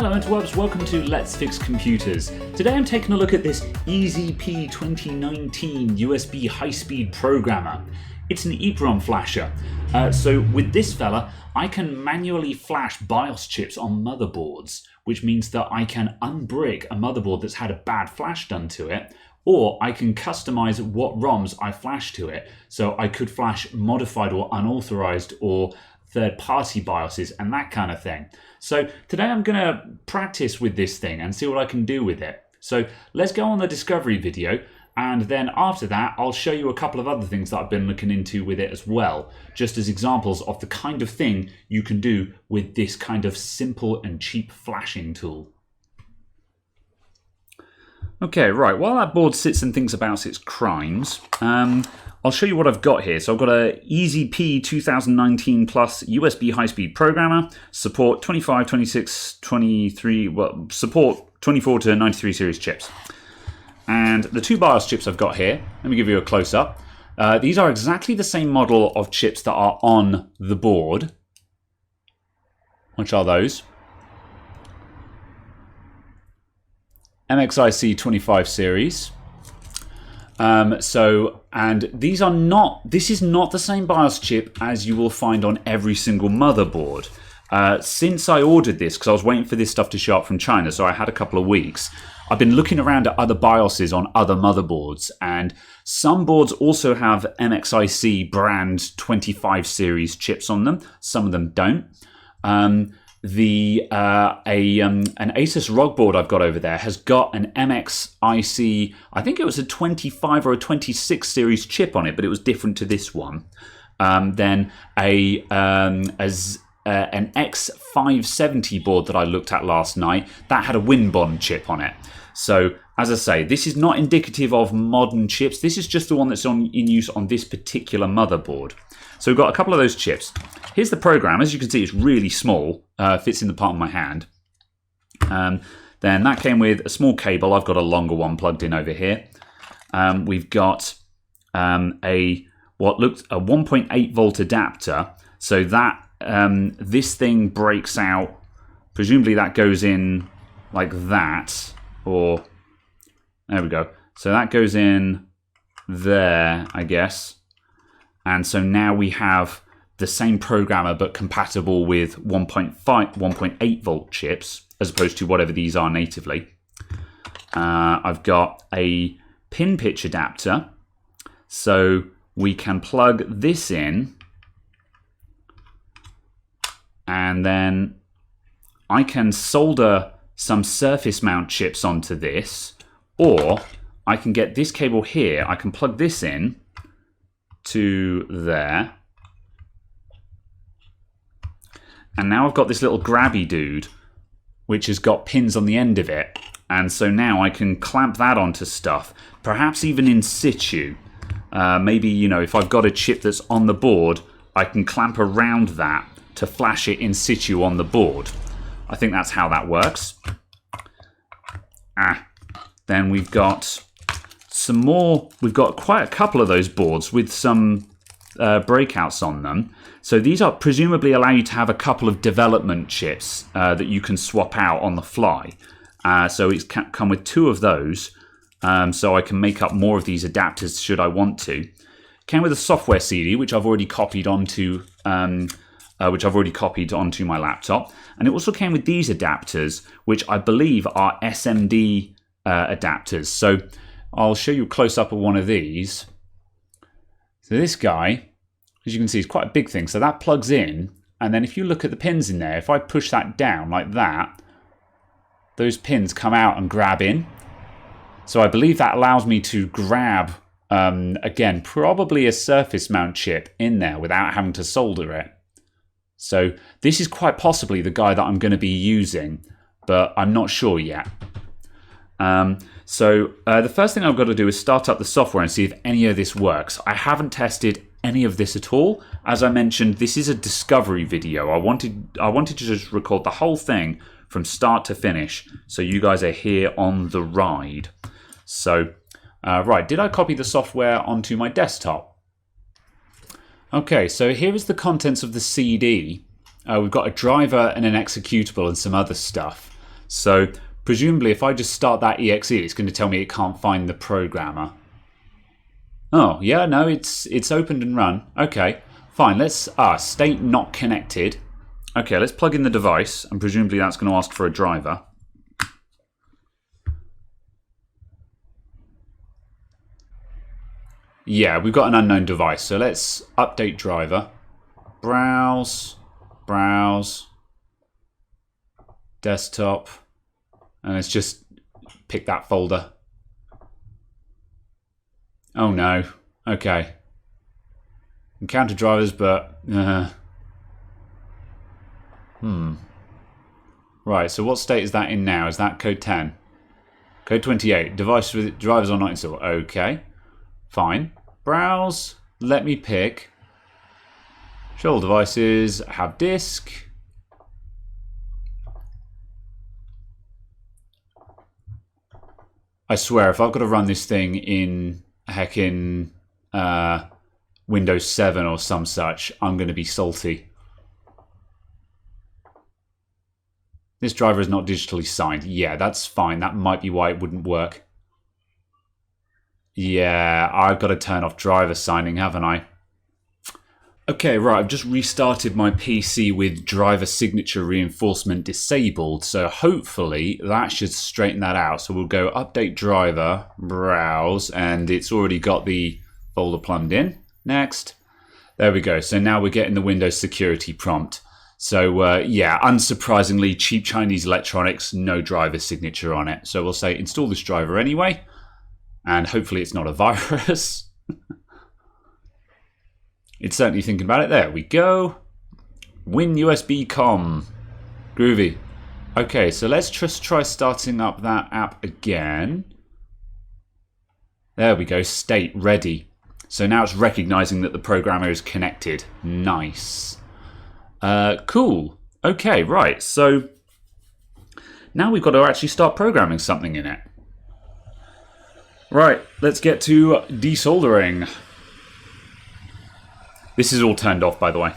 Hello interwebs, welcome to Let's Fix Computers. Today I'm taking a look at this EZP2019 USB high-speed programmer. It's an EEPROM flasher. So with this fella, I can manually flash BIOS chips on motherboards, which means that I can unbrick a motherboard that's had a bad flash done to it, or I can customize what ROMs I flash to it. So I could flash modified or unauthorized or third-party BIOSs and that kind of thing. So today I'm going to practice with this thing and see what I can do with it. So let's go on the discovery video, and then after that I'll show you a couple of other things that I've been looking into with it as well, just as examples of the kind of thing you can do with this kind of simple and cheap flashing tool. Okay, right, while that board sits and thinks about its crimes, I'll show you what I've got here. So I've got a EZP2019 Plus USB high-speed programmer, support 25, 26, 23, well, support 24 to 93 series chips. And the two BIOS chips I've got here, let me give you a close-up. These are exactly the same model of chips that are on the board. Which are those? MXIC 25 series. And these are not, this is not the same BIOS chip as you will find on every single motherboard. Since I ordered this, because I was waiting for this stuff to show up from China, so I had a couple of weeks, I've been looking around at other BIOSs on other motherboards, and some boards also have MXIC brand 25 series chips on them, some of them don't. An Asus ROG board I've got over there has got an MXIC, I think it was a 25 or a 26 series chip on it, but it was different to this one. Then an X570 board that I looked at last night, that had a WinBond chip on it. So, as I say, this is not indicative of modern chips. This is just the one that's in use on this particular motherboard. So we've got a couple of those chips. Here's the program. As you can see, it's really small. Fits in the palm of my hand. Then that came with a small cable. I've got a longer one plugged in over here. We've got what looked a 1.8 volt adapter. So that this thing breaks out. Presumably that goes in like that. Or there we go. So that goes in there, I guess. And so now we have the same programmer but compatible with 1.8 volt chips as opposed to whatever these are natively. I've got a pin pitch adapter, so we can plug this in, and then I can solder some surface mount chips onto this, or I can get this cable here, I can plug this in to there, and now I've got this little grabby dude which has got pins on the end of it, and so now I can clamp that onto stuff, perhaps even in situ. Maybe, you know, if I've got a chip that's on the board, I can clamp around that to flash it in situ on the board. I think that's how that works. Then we've got some more. We've got quite a couple of those boards with some breakouts on them. So these are presumably allow you to have a couple of development chips that you can swap out on the fly. So it's come with two of those. So I can make up more of these adapters should I want to. Came with a software CD, which I've already copied onto my laptop. And it also came with these adapters, which I believe are SMD adapters. So I'll show you a close-up of one of these. So this guy, as you can see, is quite a big thing. So that plugs in, and then if you look at the pins in there, if I push that down like that, those pins come out and grab in. So I believe that allows me to grab, again, probably a surface mount chip in there without having to solder it. So this is quite possibly the guy that I'm going to be using, but I'm not sure yet. The first thing I've got to do is start up the software and see if any of this works. I haven't tested any of this at all. As I mentioned, this is a discovery video. I wanted to just record the whole thing from start to finish, so you guys are here on the ride. So, right, did I copy the software onto my desktop? Okay, so here is the contents of the CD. We've got a driver and an executable and some other stuff. So presumably if I just start that exe, it's going to tell me it can't find the programmer. Oh, yeah, no, it's opened and run. Okay, fine. Let's state not connected. Okay, let's plug in the device, and presumably that's going to ask for a driver. Yeah, we've got an unknown device, so let's update driver. Browse, browse, desktop, and let's just pick that folder. Oh no, okay. Encounter drivers, but... Right, so what state is that in now? Is that code 10? Code 28, device with drivers are not installed. Okay, fine. Browse, let me pick. Show all devices, have disk. I swear, if I've got to run this thing in heckin' Windows 7 or some such, I'm going to be salty. This driver is not digitally signed. Yeah, that's fine. That might be why it wouldn't work. Yeah, I've got to turn off driver signing, haven't I? Okay, right, I've just restarted my PC with driver signature reinforcement disabled, so hopefully that should straighten that out. So we'll go update driver, browse, and it's already got the folder plumbed in. Next. There we go. So now we're getting the Windows security prompt. So yeah, unsurprisingly, cheap Chinese electronics, no driver signature on it. So we'll say install this driver anyway, and hopefully it's not a virus. It's certainly thinking about it. There we go. Win USB COM. Groovy. Okay, so let's just try starting up that app again. There we go. State ready. So now it's recognizing that the programmer is connected. Nice. Cool. Okay, right. So now we've got to actually start programming something in it. Right, let's get to desoldering. This is all turned off, by the way.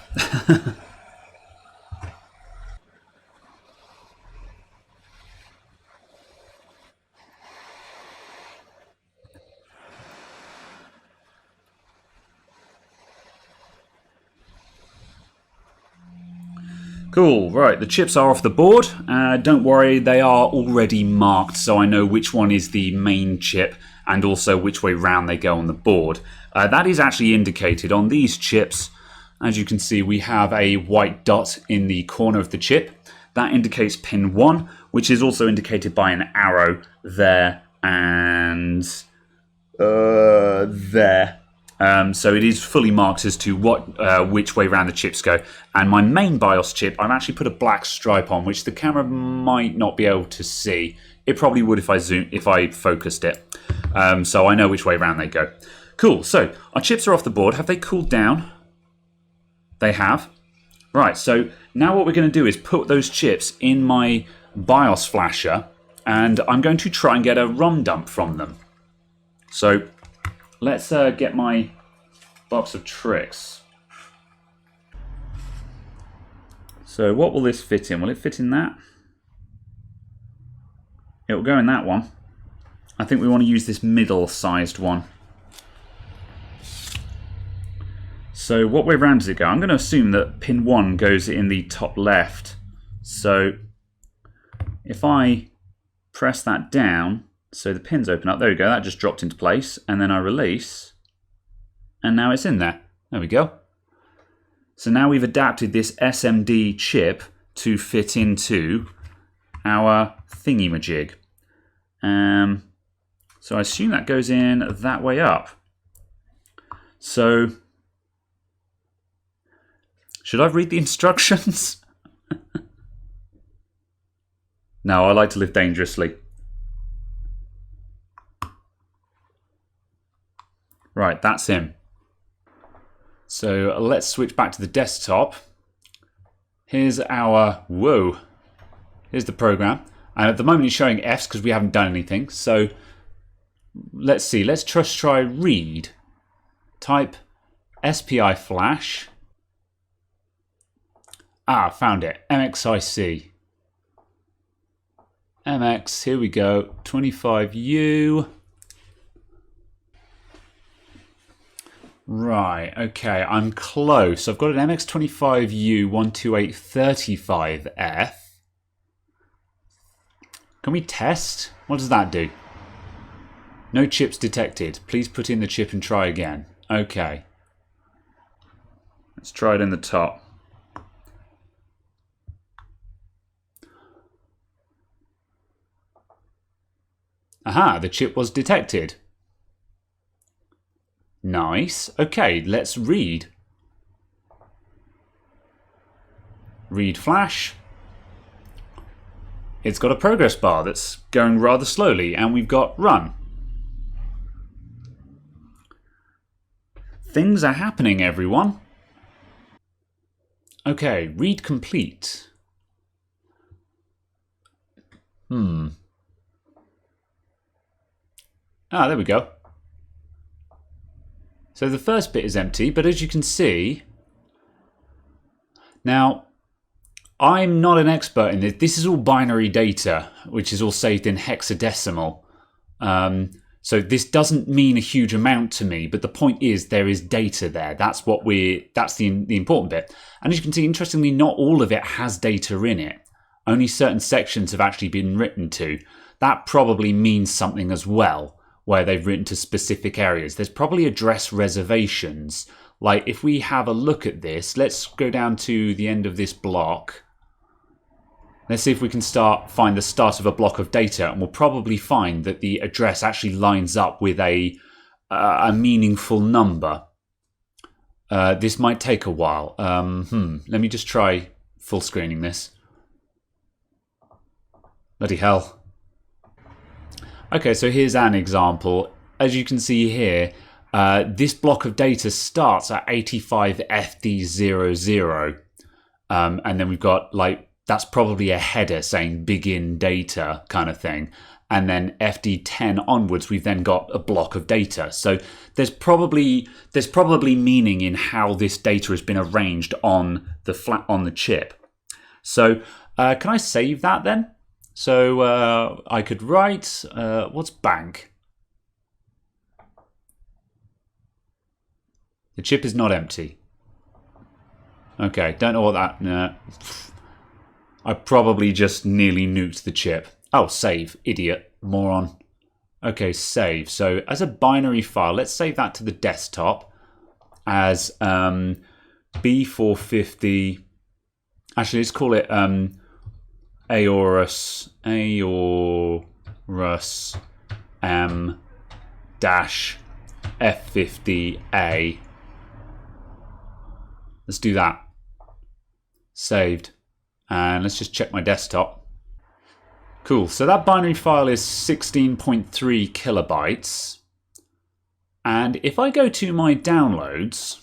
Cool, right, the chips are off the board. Don't worry, they are already marked, so I know which one is the main chip and also which way round they go on the board. That is actually indicated on these chips. As you can see, we have a white dot in the corner of the chip. That indicates pin 1, which is also indicated by an arrow there and there. So it is fully marked as to which way round the chips go. And my main BIOS chip, I've actually put a black stripe on, which the camera might not be able to see. It probably would if I focused it. So I know which way round they go. Cool, so our chips are off the board. Have they cooled down? They have. Right, so now what we're going to do is put those chips in my BIOS flasher, and I'm going to try and get a ROM dump from them. So let's get my box of tricks. So what will this fit in? Will it fit in that? It will go in that one. I think we want to use this middle-sized one. So what way round does it go? I'm going to assume that pin 1 goes in the top left. So if I press that down, so the pins open up, there we go, that just dropped into place, and then I release, and now it's in there. There we go. So now we've adapted this SMD chip to fit into our thingy-majig. So I assume that goes in that way up. So should I read the instructions? No, I like to live dangerously. Right, that's him. So let's switch back to the desktop. Here's our, whoa, here's the program. And at the moment it's showing Fs because we haven't done anything. So let's see, let's just try read. Type SPI flash. Ah, found it, MXIC. MX, here we go, 25U. Right, okay, I'm close. I've got an MX25U 12835F. Can we test? What does that do? No chips detected. Please put in the chip and try again. Okay. Let's try it in the top. Aha, the chip was detected. Nice. Okay, let's read. Read flash. It's got a progress bar that's going rather slowly, and we've got run. Things are happening, everyone. Okay, read complete. Ah, there we go. So the first bit is empty, but as you can see, now I'm not an expert in this. This is all binary data, which is all saved in hexadecimal. So this doesn't mean a huge amount to me, but the point is there is data there. That's the important bit. And as you can see, interestingly, not all of it has data in it. Only certain sections have actually been written to. That probably means something as well, where they've written to specific areas. There's probably address reservations. Like if we have a look at this, let's go down to the end of this block. Let's see if we can find the start of a block of data, and we'll probably find that the address actually lines up with a meaningful number. This might take a while. Let me just try full screening this. Bloody hell. Okay, so here's an example. As you can see here, this block of data starts at 85FD00. And then we've got that's probably a header saying begin data kind of thing. And then FD10 onwards, we've then got a block of data. So there's probably meaning in how this data has been arranged on the chip. So can I save that then? So I could write, what's bank? The chip is not empty. Okay, don't know what that, no. I probably just nearly nuked the chip. Oh, save, idiot, moron. Okay, save. So as a binary file, let's save that to the desktop as B450. Actually, let's call it Aorus M F50A. Let's do that. Saved. And let's just check my desktop. Cool, so that binary file is 16.3 kilobytes. And if I go to my downloads,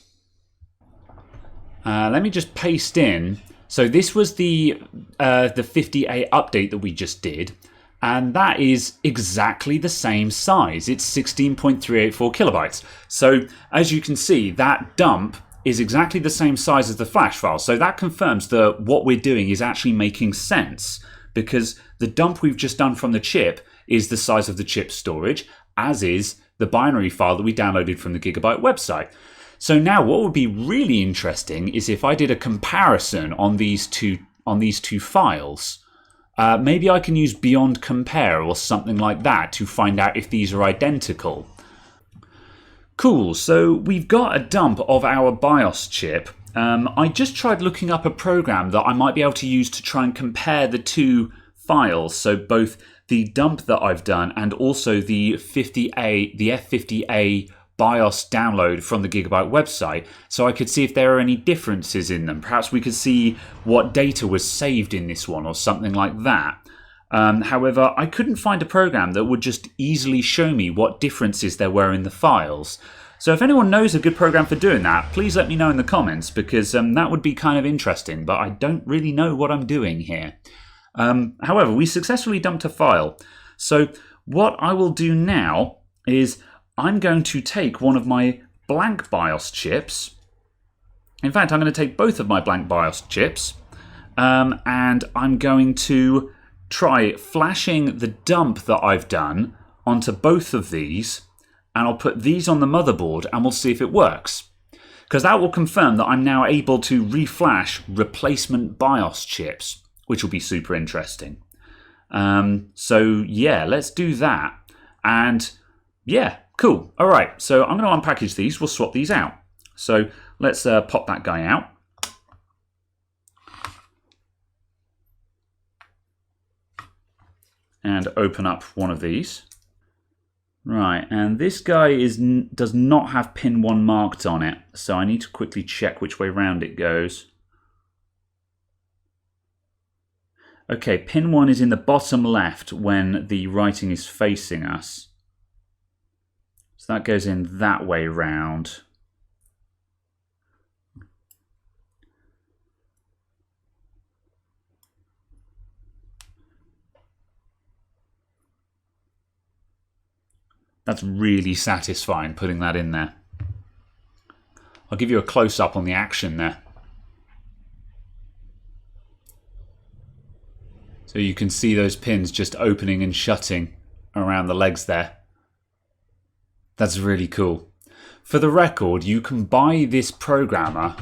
let me just paste in. So this was the 50A update that we just did. And that is exactly the same size. It's 16.384 kilobytes. So as you can see, that dump is exactly the same size as the flash file. So that confirms that what we're doing is actually making sense, because the dump we've just done from the chip is the size of the chip storage, as is the binary file that we downloaded from the Gigabyte website. So now what would be really interesting is if I did a comparison on these two files. Maybe I can use Beyond Compare or something like that to find out if these are identical. Cool, so we've got a dump of our BIOS chip. I just tried looking up a program that I might be able to use to try and compare the two files. So both the dump that I've done and also the F50A BIOS download from the Gigabyte website, so I could see if there are any differences in them. Perhaps we could see what data was saved in this one or something like that. However, I couldn't find a program that would just easily show me what differences there were in the files. So if anyone knows a good program for doing that, please let me know in the comments, because that would be kind of interesting, but I don't really know what I'm doing here. However, we successfully dumped a file. So what I will do now is I'm going to take one of my blank BIOS chips. In fact, I'm going to take both of my blank BIOS chips, and I'm going to try flashing the dump that I've done onto both of these, and I'll put these on the motherboard and we'll see if it works. Because that will confirm that I'm now able to reflash replacement BIOS chips, which will be super interesting. So yeah, let's do that. And yeah, cool. All right, so I'm going to unpackage these. We'll swap these out. So let's pop that guy out. And open up one of these. Right, and this guy does not have pin 1 marked on it, so I need to quickly check which way round it goes. Okay, pin 1 is in the bottom left when the writing is facing us. So that goes in that way round. That's really satisfying, putting that in there. I'll give you a close-up on the action there. So you can see those pins just opening and shutting around the legs there. That's really cool. For the record, you can buy this programmer.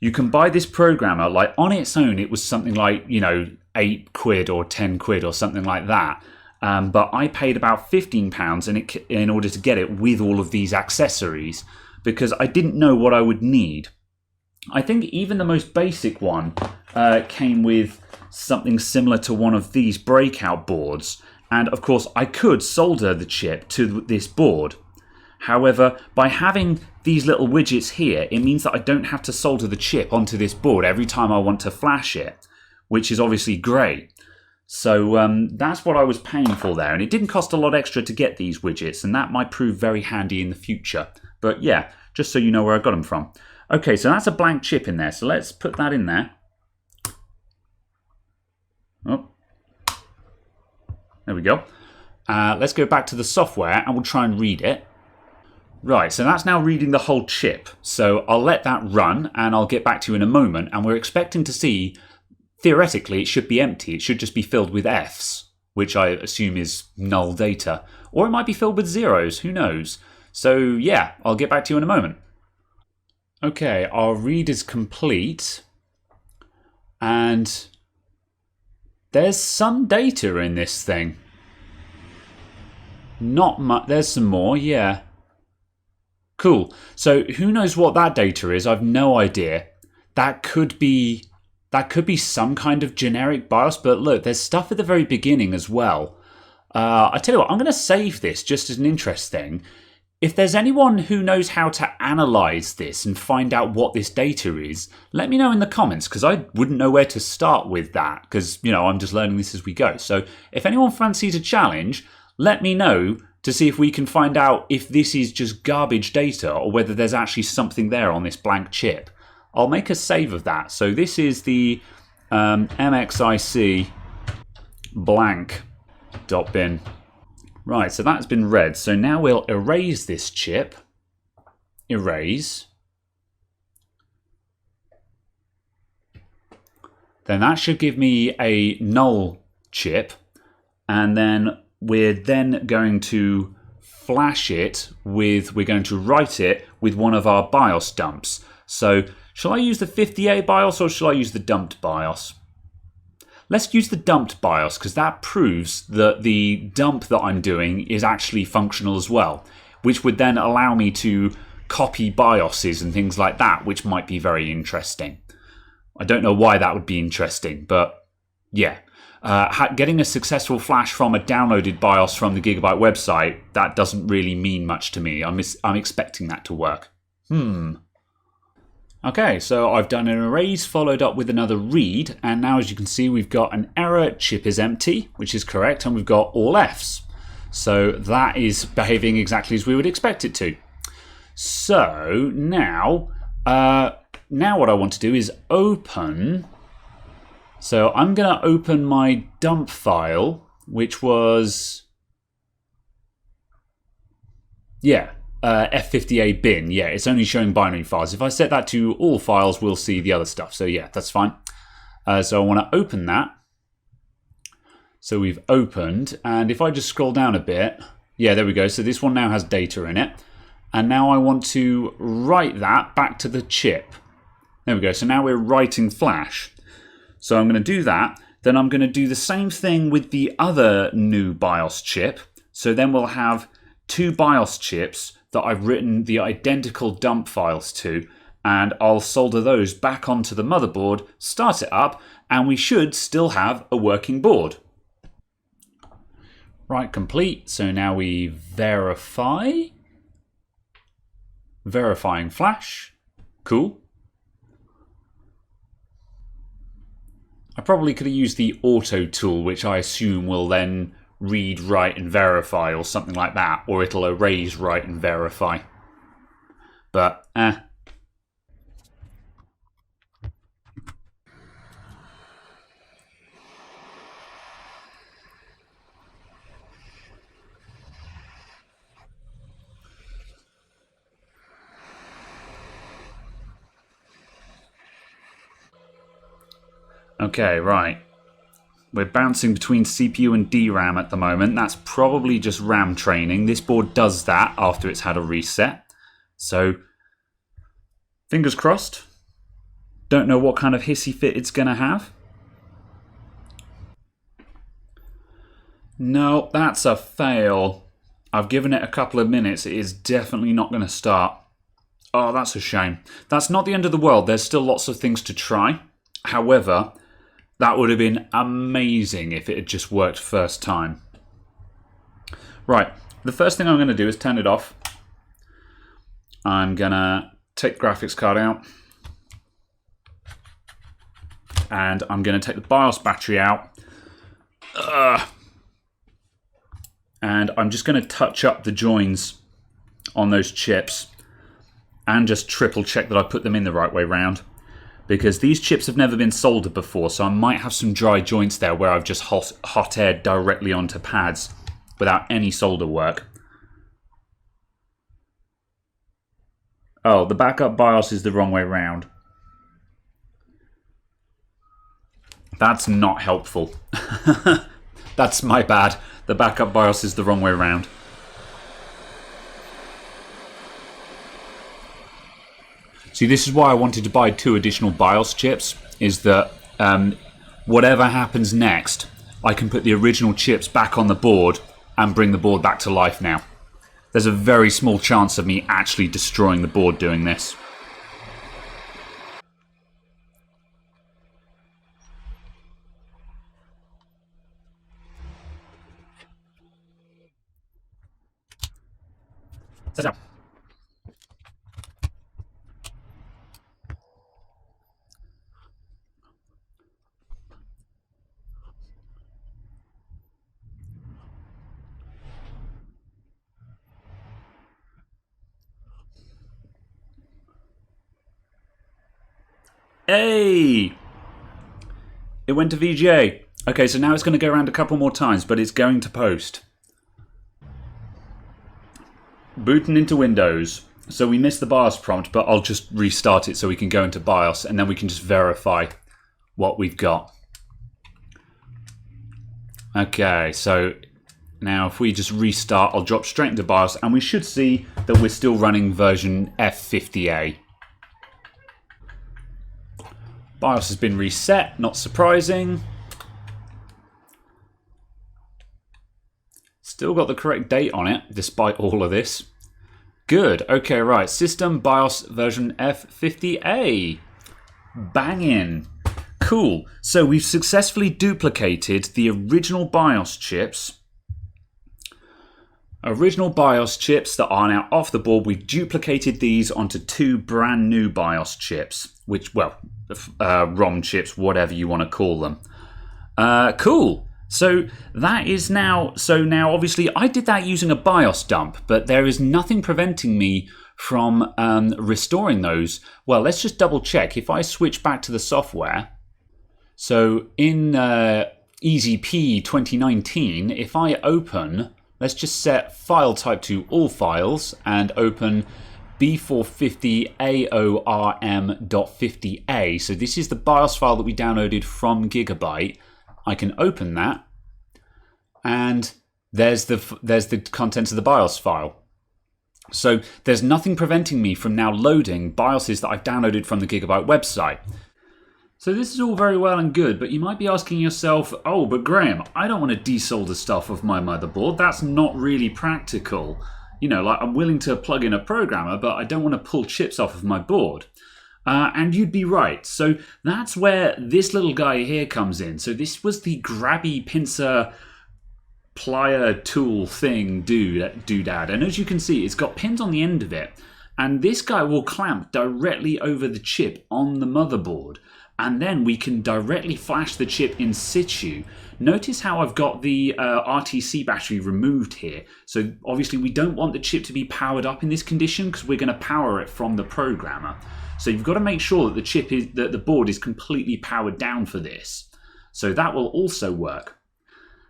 Like on its own, it was something like, you know, £8 or £10 or something like that. But I paid about £15 in order to get it with all of these accessories because I didn't know what I would need. I think even the most basic one came with something similar to one of these breakout boards. And of course, I could solder the chip to this board. However, by having these little widgets here, it means that I don't have to solder the chip onto this board every time I want to flash it, which is obviously great. So that's what I was paying for there, and it didn't cost a lot extra to get these widgets, and that might prove very handy in the future. But yeah, just so you know where I got them from. Okay, so that's a blank chip in there, so let's put that in there. Oh, there we go. Let's go back to the software, and we'll try and read it. Right, so that's now reading the whole chip. So I'll let that run, and I'll get back to you in a moment, and we're expecting to see... Theoretically, it should be empty. It should just be filled with Fs, which I assume is null data. Or it might be filled with zeros, who knows? So yeah, I'll get back to you in a moment. Okay, our read is complete. And there's some data in this thing. Not much. There's some more, yeah. Cool. So who knows what that data is? I've no idea. That could be some kind of generic BIOS, but look, there's stuff at the very beginning as well. I tell you what, I'm going to save this just as an interest thing. If there's anyone who knows how to analyze this and find out what this data is, let me know in the comments, because I wouldn't know where to start with that, because, you know, I'm just learning this as we go. So if anyone fancies a challenge, let me know to see if we can find out if this is just garbage data or whether there's actually something there on this blank chip. I'll make a save of that. So this is the MXIC blank.bin. Right, so that's been read. So now we'll erase this chip. Erase. Then that should give me a null chip. And then we're then going to flash it with, we're going to write it with one of our BIOS dumps. So shall I use the 50A BIOS or shall I use the dumped BIOS? Let's use the dumped BIOS because that proves that the dump that I'm doing is actually functional as well, which would then allow me to copy BIOSs and things like that, which might be very interesting. I don't know why that would be interesting, but yeah. Getting a successful flash from a downloaded BIOS from the Gigabyte website, that doesn't really mean much to me. I'm expecting that to work. Okay, so I've done an erase followed up with another read, and now as you can see we've got an error, chip is empty, which is correct, and we've got all Fs. So that is behaving exactly as we would expect it to. So now what I want to do is open. So I'm going to open my dump file, which was, F50A bin. Yeah, it's only showing binary files. If I set that to all files, we'll see the other stuff. So yeah, that's fine. So I want to open that. So we've opened, and if I just scroll down a bit, yeah, there we go. So this one now has data in it. And now I want to write that back to the chip. There we go. So now we're writing flash. So I'm going to do that. Then I'm going to do the same thing with the other new BIOS chip. So then we'll have two BIOS chips that I've written the identical dump files to. And I'll solder those back onto the motherboard, start it up, and we should still have a working board. Right, complete. So now we verify. Verifying flash. Cool. I probably could have used the auto tool, which I assume will then read, write, and verify, or something like that. Or it'll erase, write, and verify. But, Okay, right. We're bouncing between CPU and DRAM at the moment. That's probably just RAM training. This board does that after it's had a reset. So, fingers crossed. Don't know what kind of hissy fit it's going to have. No, that's a fail. I've given it a couple of minutes. It is definitely not going to start. Oh, that's a shame. That's not the end of the world. There's still lots of things to try. However, that would have been amazing if it had just worked first time. Right, the first thing I'm going to do is turn it off. I'm going to take the graphics card out. And I'm going to take the BIOS battery out. And I'm just going to touch up the joins on those chips. And just triple check that I put them in the right way round. Because these chips have never been soldered before, so I might have some dry joints there where I've just hot aired directly onto pads without any solder work. Oh, the backup BIOS is the wrong way round. That's not helpful. That's my bad. The backup BIOS is the wrong way round. See, this is why I wanted to buy 2 additional BIOS chips, is that whatever happens next, I can put the original chips back on the board and bring the board back to life now. There's a very small chance of me actually destroying the board doing this. Set up. Hey! It went to VGA. Okay, so now it's going to go around a couple more times, but it's going to post. Booting into Windows. So we missed the BIOS prompt, but I'll just restart it so we can go into BIOS, and then we can just verify what we've got. Okay, so now if we just restart, I'll drop straight into BIOS, and we should see that we're still running version F50A. BIOS has been reset, not surprising. Still got the correct date on it, despite all of this. Good, okay, right. System BIOS version F50A. Bangin'. Cool. So we've successfully duplicated the original BIOS chips. Original BIOS chips that are now off the board. We've duplicated these onto 2 brand new BIOS chips, which, well, ROM chips, whatever you want to call them. Cool. So that is now, obviously I did that using a BIOS dump, but there is nothing preventing me from restoring those. Well, let's just double check. If I switch back to the software, so in EZP2019, if I open, let's just set file type to all files and open B450 AORM.50A. So this is the BIOS file that we downloaded from Gigabyte. I can open that, and there's the contents of the BIOS file. So there's nothing preventing me from now loading BIOSs that I've downloaded from the Gigabyte website. So this is all very well and good, but you might be asking yourself, oh, but Graham, I don't want to desolder stuff off my motherboard. That's not really practical. You know, like I'm willing to plug in a programmer, but I don't want to pull chips off of my board. And you'd be right. So that's where this little guy here comes in. So this was the grabby pincer plier tool thing doodad. And as you can see, it's got pins on the end of it. And this guy will clamp directly over the chip on the motherboard. And then we can directly flash the chip in situ. Notice how I've got the RTC battery removed here. So obviously we don't want the chip to be powered up in this condition because we're going to power it from the programmer. So you've got to make sure that the board is completely powered down for this. So that will also work.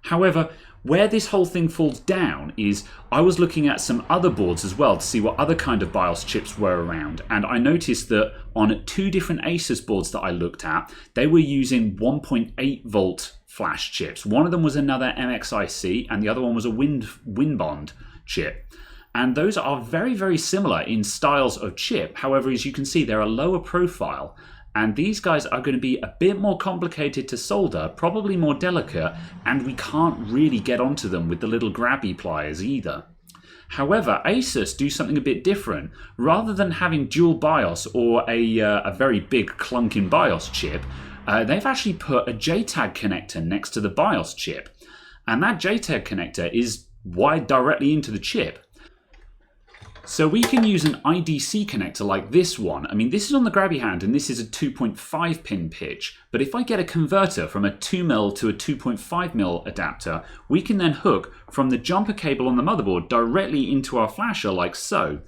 However, where this whole thing falls down is I was looking at some other boards as well to see what other kind of BIOS chips were around, and I noticed that on 2 different Asus boards that I looked at, they were using 1.8 volt flash chips. One of them was another MXIC and the other one was a WinBond chip. And those are very, very similar in styles of chip. However, as you can see, they're a lower profile. And these guys are going to be a bit more complicated to solder, probably more delicate, and we can't really get onto them with the little grabby pliers either. However, Asus do something a bit different. Rather than having dual BIOS or a very big clunking BIOS chip, they've actually put a JTAG connector next to the BIOS chip. And that JTAG connector is wired directly into the chip. So we can use an IDC connector like this one. I mean, this is on the grabby hand and this is a 2.5 pin pitch. But if I get a converter from a 2mm to a 2.5mm adapter, we can then hook from the jumper cable on the motherboard directly into our flasher like so.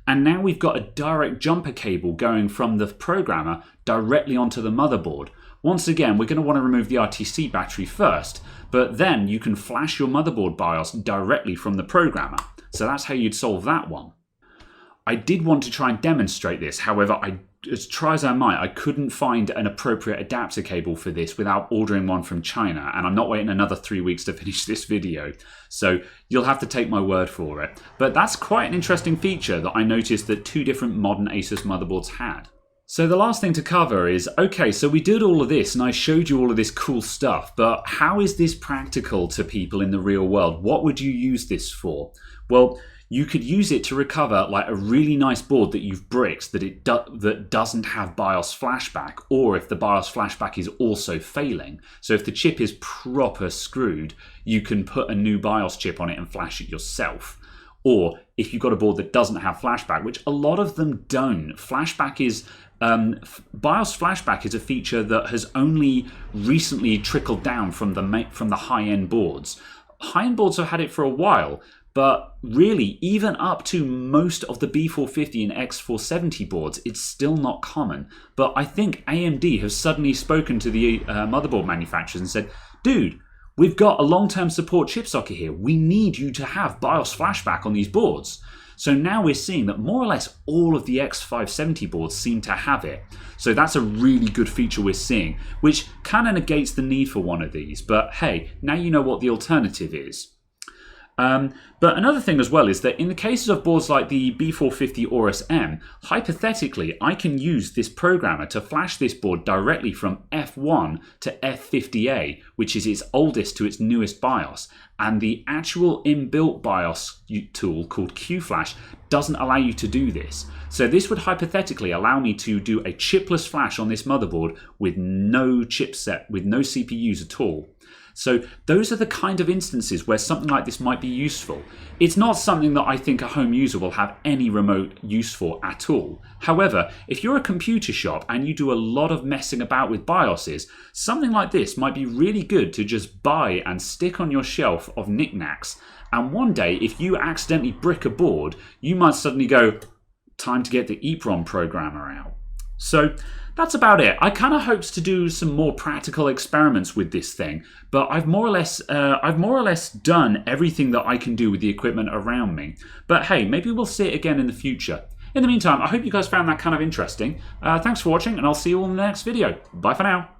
And now we've got a direct jumper cable going from the programmer directly onto the motherboard. Once again, we're going to want to remove the RTC battery first, but then you can flash your motherboard BIOS directly from the programmer. So that's how you'd solve that one. I did want to try and demonstrate this, however, as try as I might, I couldn't find an appropriate adapter cable for this without ordering one from China, and I'm not waiting another 3 weeks to finish this video, so you'll have to take my word for it. But that's quite an interesting feature that I noticed that 2 different modern Asus motherboards had. So the last thing to cover is, okay, so we did all of this and I showed you all of this cool stuff, but how is this practical to people in the real world? What would you use this for? Well, you could use it to recover like a really nice board that you've bricked that doesn't have BIOS flashback, or if the BIOS flashback is also failing. So if the chip is proper screwed, you can put a new BIOS chip on it and flash it yourself. Or if you've got a board that doesn't have flashback, which a lot of them don't, flashback is BIOS flashback is a feature that has only recently trickled down from the high-end boards. High-end boards have had it for a while, but really, even up to most of the B450 and X470 boards, it's still not common. But I think AMD has suddenly spoken to the motherboard manufacturers and said, dude, we've got a long-term support chip socket here. We need you to have BIOS flashback on these boards. So now we're seeing that more or less all of the X570 boards seem to have it. So that's a really good feature we're seeing, which kind of negates the need for one of these. But hey, now you know what the alternative is. But another thing as well is that in the cases of boards like the B450 Aorus M, hypothetically, I can use this programmer to flash this board directly from F1 to F50A, which is its oldest to its newest BIOS. And the actual inbuilt BIOS tool called QFlash doesn't allow you to do this. So this would hypothetically allow me to do a chipless flash on this motherboard with no chipset, with no CPUs at all. So those are the kind of instances where something like this might be useful. It's not something that I think a home user will have any remote use for at all. However, if you're a computer shop and you do a lot of messing about with BIOSes, something like this might be really good to just buy and stick on your shelf of knickknacks. And one day, if you accidentally brick a board, you might suddenly go, time to get the EEPROM programmer out. So that's about it. I kind of hoped to do some more practical experiments with this thing, but I've more or less done everything that I can do with the equipment around me. But hey, maybe we'll see it again in the future. In the meantime, I hope you guys found that kind of interesting. Thanks for watching, and I'll see you all in the next video. Bye for now.